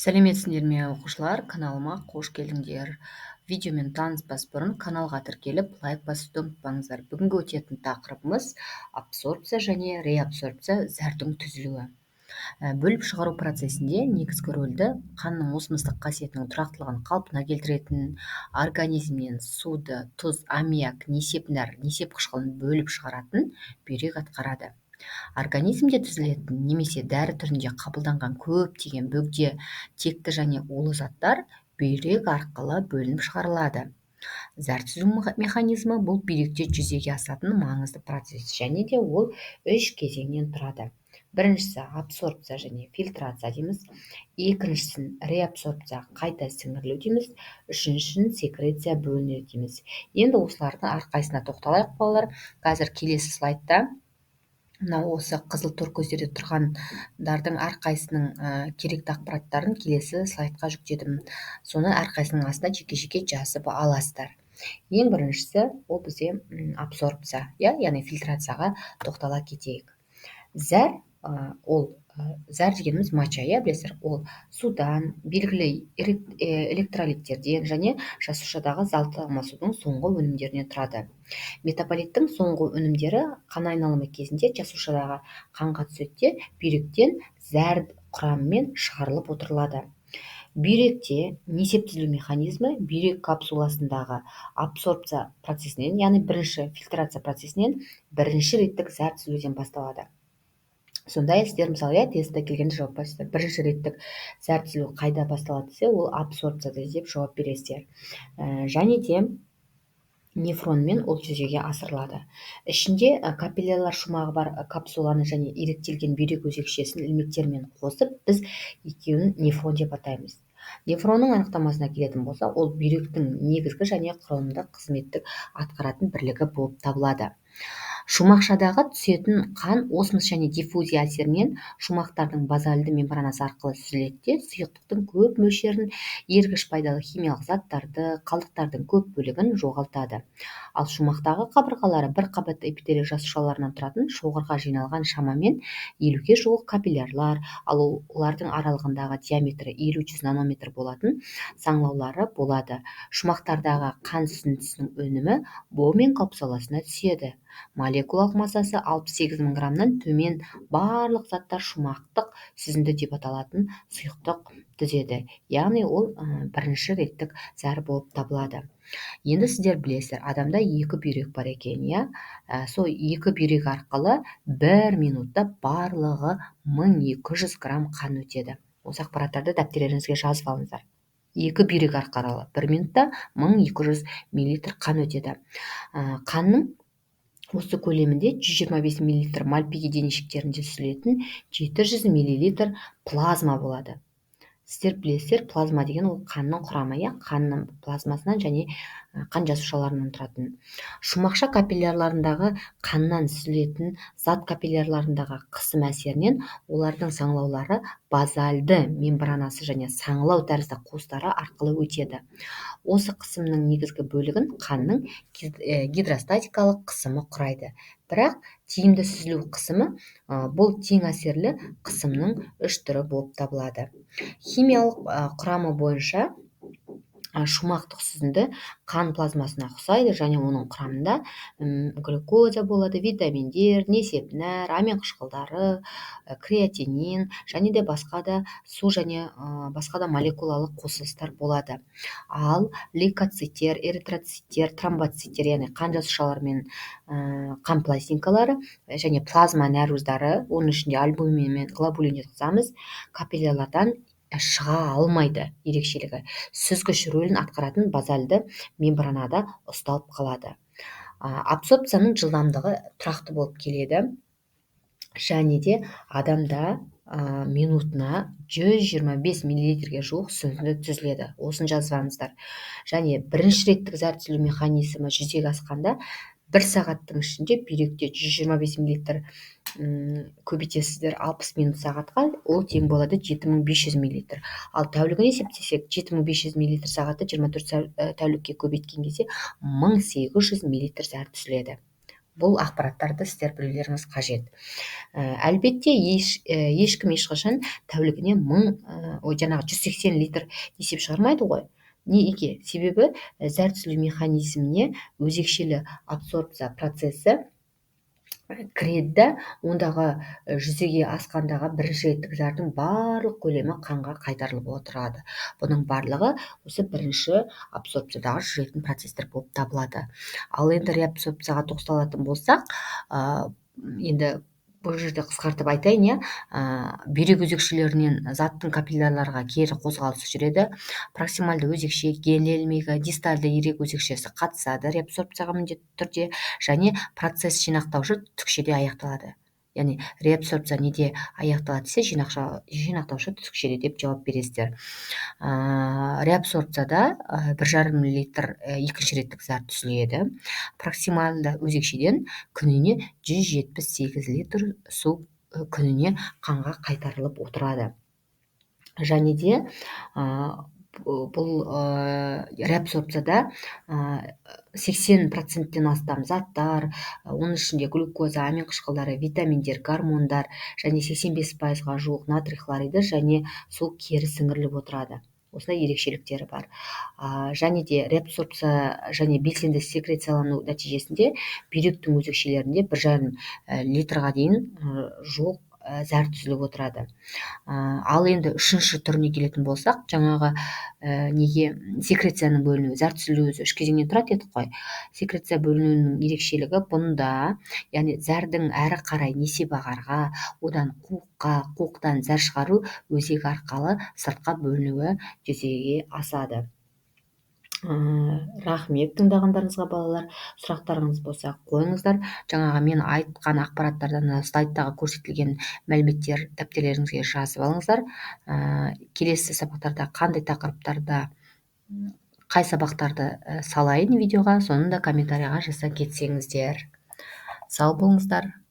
Сәлеметсіңдер ме оқушылар, каналыма қош келдіңдер. Видеомен таныспас бұрын каналға тіркеліп, лайк басуды ұмытпаңыздар. Бүгінгі өтетін тақырыбымыз абсорбция және реабсорбция зәрдің түзілуі. Бөліп шығару процесінде негізгі рөлді қанның осмостық қасиетінің тұрақтылығын қалпына келтіретін, организмнен суды, тұз, аммиак, несепнар, несеп қышқылын бөліп шығаратын бүйрек атқарады. Организмде түзілетін немесе дәрі түрінде қабылданған көптеген бөгде, текті және улы заттар бүйрек арқылы бөлініп шығарылады. Зәр түзу механизмі бұл бүйректе жүзеге асатын маңызды процесс, және де ол 3 кезеңнен тұрады. Біріншісі абсорбция және фильтрация дейміз, екіншісін реабсорбция қайта сіңірілу дейміз, үшіншісін секреция бөліну дейміз. Енді осылардың әрқайсысына тоқталайық балалар. Қазір келесі слайдта мынау осы қызыл тур көздерде тұрғандардың әрқайсының керекті ақпараттарын келесі слайдқа жүктедім. Соны әрқайсының астына жеке-жеке жазып аласыздар. Ең біріншісі ол бізде абсорбция, яғни фильтрацияға тоқтала кетейік. Зәр зәр дегеніміз моча, білесіздер, ол судан, белгілі электролиттерден және жасушадағы зат алмасудың соңғы өнімдерінен тұрады. Метаболиттің соңғы өнімдері қан айналымы кезінде жасушадағы қанға түседі де бүйректен зәр құрамымен шығарылып отырылады. Бүйректе несеп түзілу механизмі бүйрек капсуласындағы абсорбция процесінен, яғни бірінші фильтрация процесінен бірінші реттік зәр түзілуден басталады. Сондай сіздер мысалы тестте келгенде жауап бересіздер. Бірінші реттік зәр түзілу қайда басталады десе, ол абсорбцияда деп жауап бересіздер. Және де нефронмен ол жүзеге асырылады. Ішінде капиллярлар шумағы бар капсуланы және иректелген бүйрек өзекшесін ілмектермен қосып, біз екеуін нефрон деп атаймыз. Нефронның анықтамасына келетін болса, ол бүйректің негізгі және құрылымдық қызметтік атқаратын бірлігі болып табылады. Шумақшадағы түсетін қан осмос және диффузия әсерінен шумақтардың базальды мембранасы арқылы сүзіледі де, сұйықтықтың көп мөлшерін, ергіш пайдалы химиялық заттарды, қалдықтардың көп бөлігін жоғалтады. Ал шумақтағы қабырғалары бір қабатты эпителий жасушаларынан тұратын шоғырға жиналған шамамен 50-ге жуық капиллярлар, ал олардың аралығындағы диаметрі 50-100 нанометр болатын саңылаулары болады. Шумақтардағы қан сүзіндісінің өнімі Боумен капсуласына түседі. Молекулалық массасы 68 000 граммнан төмен барлық заттар шумақтық сүзінді деп аталатын сұйықтық түзеді. Яғни ол бірінші реттік зәр болып табылады. Енді сіздер білесіздер, адамда 2 бүйрек бар екен, сол 2 бүйрек арқылы 1 минутта барлығы 1200 грамм қан өтеді. Осы ақпараттарды дәптерлеріңізге жазып алыңыздар. 2 бүйрек арқылы 1 минутта 1200 мл қан өтеді. Қанның осы көлемінде 125 мл мальпиги денешіктерінде түзілетін 700 мл плазма болады. Сіздер білесіздер, плазма деген ол қанның құрамы, қанның плазмасынан және қан жасушаларынан тұратын. Шумақша капиллярларындағы қаннан сүзілетін зат капиллярларындағы қысым әсерінен олардың саңылаулары базальды мембранасы және саңылау тәрізді қуыстары арқылы өтеді. Осы қысымның негізгі бөлігін қанның гидростатикалық қысымы құрайды. Бірақ тиімді сүзілу қысымы бұл тең әсерлі қысымның 3 түрі болып табылады. Химиялық құрамы бойынша шумақтық сүзінді қан плазмасына ұқсайды және оның құрамында глюкоза болады, витаминдер, несепнар, амин қышқылдары, креатинин және де басқа да су және басқа да молекулалық қосылыстар болады. Ал лейкоциттер, эритроциттер, тромбоциттер, яғни қан жасушалары мен қан пластинкалары және плазма нәруыздары, оның ішінде альбумин мен глобулин жатқызамыз, капиллярлардан шыға алмайды. Ерекшелігі сүзгіш рөлін атқаратын базальды мембранада ұсталып қалады. Абсорбцияның жылдамдығы тұрақты болып келеді және де адамда минутына 125 мл жуық сүзінді түзіледі. Осын жазып алыңыздар. Және бірінші реттік зәр түзілу механизмі жүзеге асқанда 1 сағаттың ішінде бүйректе 125 мл көбейтесіздер 60 минут сағатқа, ол тең болады 7500 мл. Ал тәулігіне есептесек, 7500 мл сағатты 24 тәулікке көбейткен кезде 1800 мл зәр түзіледі. бұл ақпараттарды сіздер білулеріңіз қажет. Әлбетте ешкім ешқашан тәулігіне 180 литр есеп шығармайды ғой. Неге? Себебі зәр түзілу механизміне өзекшелі абсорбция процесі кіреді да, ондағы жүзеге асқандағы бірінші реттік зардың барлық көлемі қанға қайтарылып отырады. Бұның барлығы осы бірінші абсорбциядағы жүретін процестер болып табылады. Ал енді реабсорбцияға тоқталатын болсақ, енді бұл жерде қысқартып айтайын, бүйрек өзекшелерінен заттың капиллярларға кері қозғалысы жүреді. Проксимальды өзекше, генелмегі, дистальды ирек өзекшесі қатысады реабсорбцияға міндетті түрде, және процесс жинақтаушы түтікшеде аяқталады. Яғни реабсорбция неде аяқталады десе, жинақтаушы түтікшеде деп жауап бересіздер. Реабсорбцияда 1,5 литр екінші реттік зат түзіледі. Проксимальды өзекшеден күніне 178 литр су күніне қанға қайтарылып отырады. Және де бұл реабсорбцияда 80%-тен астам заттар, оның ішінде глюкоза, амин қышқылдары, витаминдер, гормондар және 85%-ға жуық натрий хлориді және су кері сіңіріліп отырады. Осындай ерекшеліктері бар. Және де реабсорбция және белсенді секрециялану нәтижесінде бүйректің өзекшелерінде 1,5 литрға дейін жуық зәр түзіліп отырады. Ал енді үшінші түріне келетін болсақ, жаңағы секрецияның бөлінуі, зәр түзілуі өзі 3 кезеңнен тұрады дедік қой. Секреция бөлінуінің ерекшелігі бұнда, яғни зәрдің әрі қарай несеп ағарға, одан қуықтан зәр шығару өзек арқалы сыртқа бөлінуі жүзеге асады. Рахмет тыңдағандарыңызға балалар. Сұрақтарыңыз болса қойыңыздар. Жаңағы мен айтқан ақпараттардан слайдтағы көрсетілген мәліметтер дәптерлеріңізге жазып алыңыздар. Келесі сабақтарда қандай тақырыптарда қай сабақтарды салайын видеоға, соны да комментарийға жаза кетсеңіздер. Сау болыңыздар.